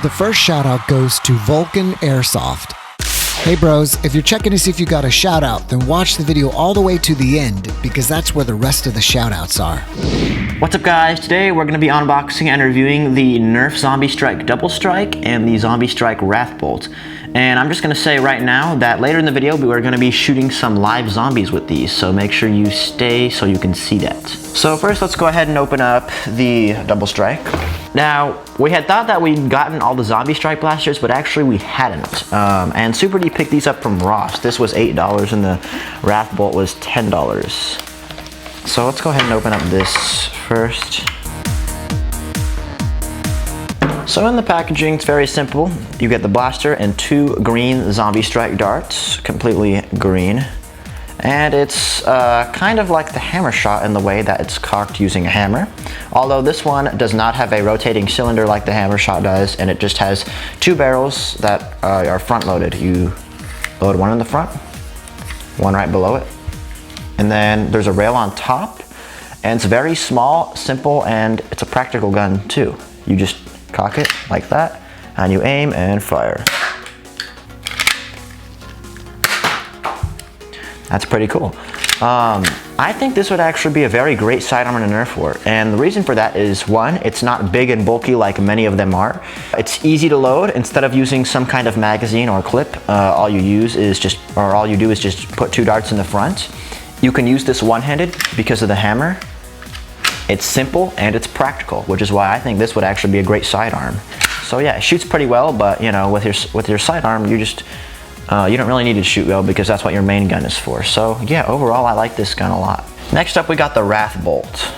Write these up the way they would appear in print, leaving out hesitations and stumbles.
The first shout out goes to Vulcan Airsoft. Hey bros, if you're checking to see if you got a shout out, then watch the video all the way to the end because that's where the rest of the shout outs are. What's up guys? Today we're going to be unboxing and reviewing the Nerf Zombie Strike Double Strike and the Zombie Strike Wrathbolt. And I'm just going to say right now that later in the video we're going to be shooting some live zombies with these, so make sure you stay so you can see that. So first let's go ahead and open up the Double Strike. Now, we had thought that we'd gotten all the Zombie Strike blasters, but actually we hadn't. And Super D picked these up from Ross. This was $8 and the Wrathbolt was $10. So let's go ahead and open up this first. So in the packaging, it's very simple. You get the blaster and 2 green Zombie Strike darts, completely green. And it's kind of like the hammer shot in the way that it's cocked using a hammer. Although this one does not have a rotating cylinder like the hammer shot does, and it just has 2 barrels that are front loaded. You load one in the front, one right below it. And then there's a rail on top, and it's very small, simple, and it's a practical gun too. You just cock it like that, and you aim and fire. That's pretty cool. I think this would actually be a very great sidearm in a Nerf war, and the reason for that is, one, it's not big and bulky like many of them are. It's easy to load. Instead of using some kind of magazine or clip, all you do is just put 2 darts in the front. You can use this one-handed because of the hammer. It's simple and it's practical, which is why I think this would actually be a great sidearm. So yeah, it shoots pretty well, but you know, with your sidearm, you just you don't really need to shoot well because that's what your main gun is for. So yeah, overall I like this gun a lot. Next up we got the Wrathbolt.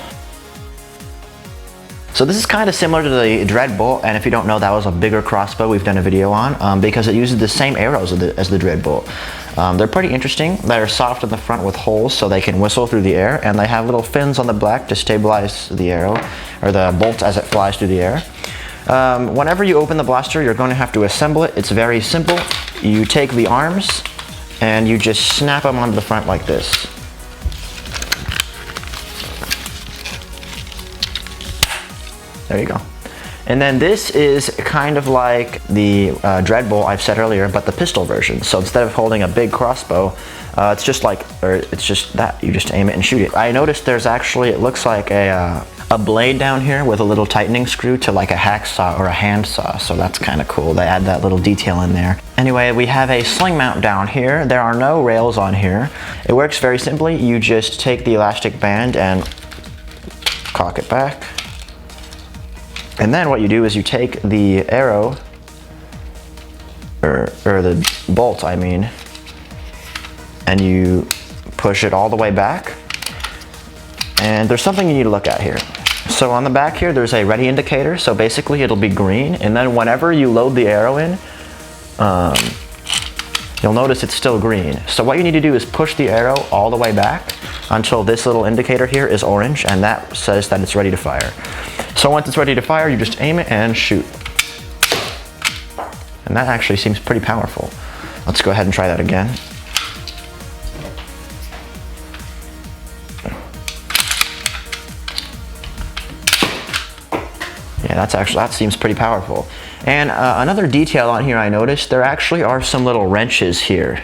So this is kind of similar to the Dreadbolt, and if you don't know, that was a bigger crossbow we've done a video on because it uses the same arrows as the Dreadbolt. They're pretty interesting. They're soft in the front with holes so they can whistle through the air, and they have little fins on the back to stabilize the arrow, or the bolt as it flies through the air. Whenever you open the blaster, you're going to have to assemble it. It's very simple. You take the arms and you just snap them onto the front like this. There you go. And then this is kind of like the Dreadbolt I've said earlier, but the pistol version. So instead of holding a big crossbow, it's just that. You just aim it and shoot it. I noticed there's actually, it looks like a blade down here with a little tightening screw to like a hacksaw or a handsaw. So that's kind of cool. They add that little detail in there. Anyway, we have a sling mount down here. There are no rails on here. It works very simply. You just take the elastic band and cock it back. And then what you do is you take the arrow, or the bolt I mean, and you push it all the way back. And there's something you need to look at here. So on the back here there's a ready indicator, so basically it'll be green, and then whenever you load the arrow in, you'll notice it's still green. So what you need to do is push the arrow all the way back until this little indicator here is orange, and that says that it's ready to fire. So once it's ready to fire, you just aim it and shoot. And that actually seems pretty powerful. Let's go ahead and try that again. Yeah, that seems pretty powerful. And another detail on here I noticed, there actually are some little wrenches here,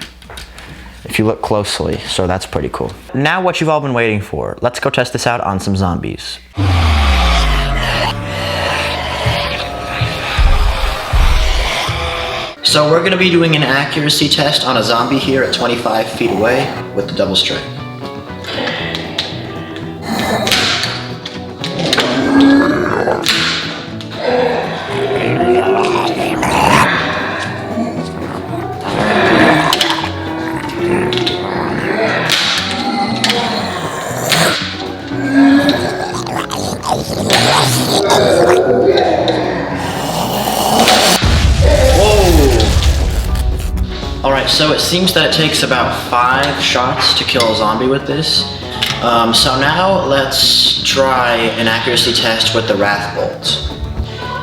if you look closely, so that's pretty cool. Now what you've all been waiting for. Let's go test this out on some zombies. So we're going to be doing an accuracy test on a zombie here at 25 feet away with the Double Strike. Alright, so it seems that it takes about 5 shots to kill a zombie with this. So now let's try an accuracy test with the Wrathbolt.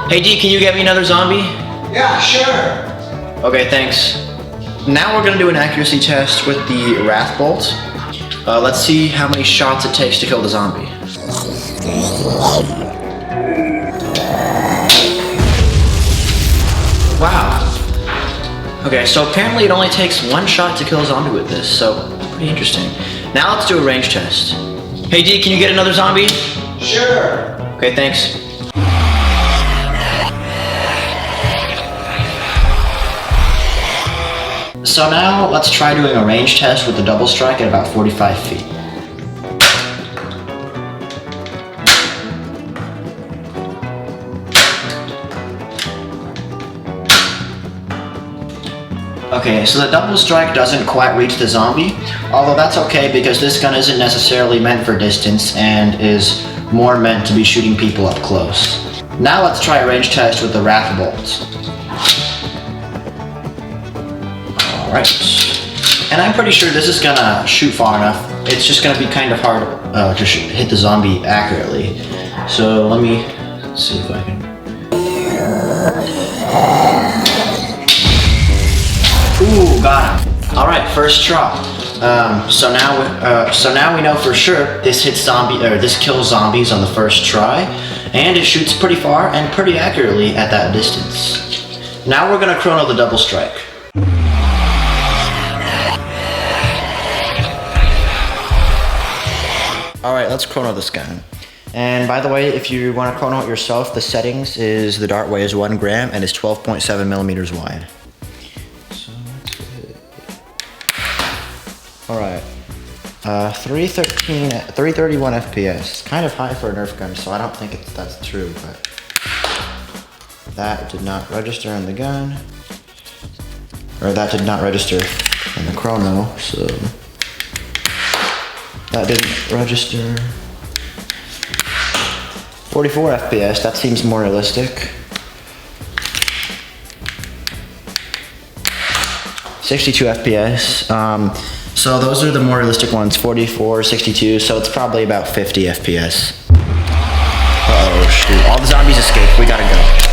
Hey D, can you get me another zombie? Yeah, sure. Okay, thanks. Now we're gonna do an accuracy test with the Wrathbolt. Let's see how many shots it takes to kill the zombie. Okay, so apparently it only takes one shot to kill a zombie with this, so pretty interesting. Now let's do a range test. Hey D, can you get another zombie? Sure. Okay, thanks. So now let's try doing a range test with the double strike at about 45 feet. Okay, so the double strike doesn't quite reach the zombie, although that's okay because this gun isn't necessarily meant for distance and is more meant to be shooting people up close. Now let's try a range test with the wrathbolt. Alright, and I'm pretty sure this is gonna shoot far enough. It's just gonna be kind of hard to hit the zombie accurately. So let me see if I can... Ooh, got him. Alright, first try. So now we know for sure this this kills zombies on the first try, and it shoots pretty far and pretty accurately at that distance. Now we're gonna chrono the double strike. Alright, let's chrono this gun. And by the way, if you want to chrono it yourself, the settings is the dart weighs 1 gram and is 12.7 millimeters wide. So that's good. Alright. 331 FPS. Kind of high for a Nerf gun, so I don't think that's true, but that did not register in the gun. Or that did not register in the chrono, so that didn't register. 44 FPS, that seems more realistic. 62 FPS, so those are the more realistic ones, 44, 62, so it's probably about 50 FPS. Uh-oh, shoot, all the zombies escaped, we gotta go.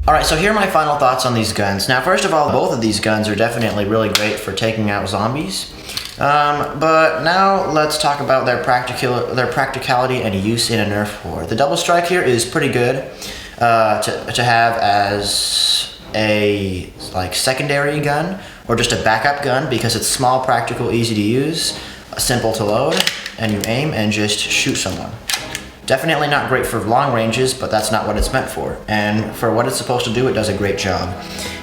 Alright, so here are my final thoughts on these guns. Now, first of all, both of these guns are definitely really great for taking out zombies. But now let's talk about their practicality and use in a Nerf war. The double strike here is pretty good to have as a secondary gun or just a backup gun because it's small, practical, easy to use, simple to load, and you aim and just shoot someone. Definitely not great for long ranges, but that's not what it's meant for. And for what it's supposed to do, it does a great job.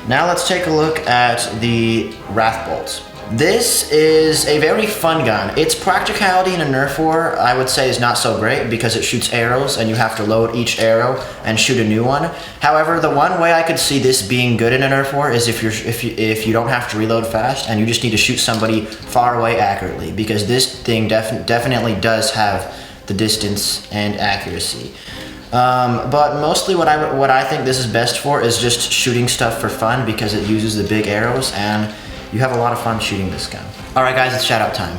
Now let's take a look at the wrathbolt. This is a very fun gun. Its practicality in a Nerf war, I would say, is not so great because it shoots arrows and you have to load each arrow and shoot a new one. However, the one way I could see this being good in a Nerf war is if you don't have to reload fast and you just need to shoot somebody far away accurately, because this thing definitely does have the distance and accuracy. But mostly what I think this is best for is just shooting stuff for fun because it uses the big arrows and you have a lot of fun shooting this gun. Alright guys, it's shout out time.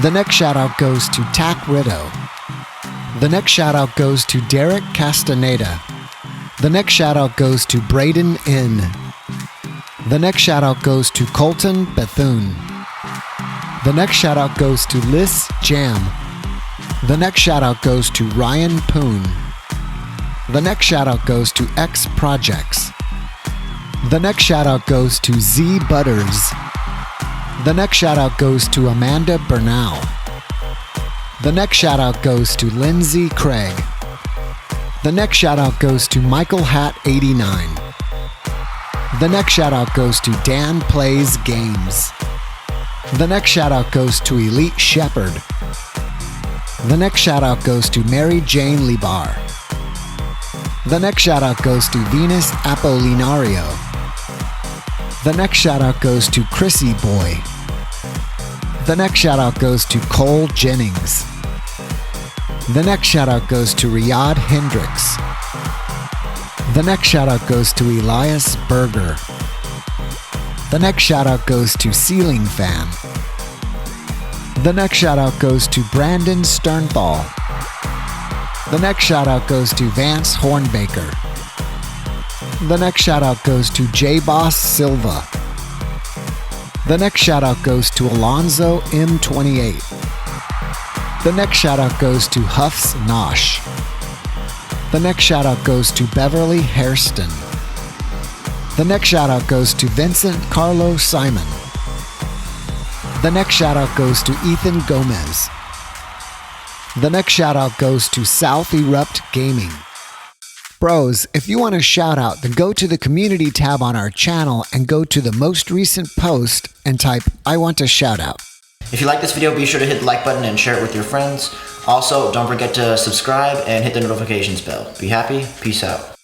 The next shout out goes to Tack Rideau. The next shout out goes to Derek Castaneda. The next shout out goes to Braden N. The next shout out goes to Colton Bethune. The next shout out goes to Liz Jam. The next shout out goes to Ryan Poon. The next shout out goes to X Projects. The next shout out goes to Z Butters. The next shout out goes to Amanda Bernal. The next shout out goes to Lindsay Craig. The next shout out goes to Michael Hat 89. The next shout out goes to Dan Plays Games. The next shout out goes to Elite Shepherd. The next shout out goes to Mary Jane Libar. The next shout out goes to Venus Apollinario. The next shout out goes to Chrissy Boy. The next shout out goes to Cole Jennings. The next shout out goes to Riyadh Hendricks. The next shout out goes to Elias Berger. The next shout out goes to Ceiling Fan. The next shout out goes to Brandon Sternthal. The next shout out goes to Vance Hornbaker. The next shout out goes to J Boss Silva. The next shout out goes to Alonzo M28. The next shout out goes to Huffs Nosh. The next shout out goes to Beverly Hairston. The next shout out goes to Vincent Carlo Simon. The next shout out goes to Ethan Gomez. The next shout out goes to South Erupt Gaming. Bros, if you want a shout out, then go to the community tab on our channel and go to the most recent post and type I want a shout out. If you like this video, be sure to hit the like button and share it with your friends. Also, don't forget to subscribe and hit the notifications bell. Be happy. Peace out.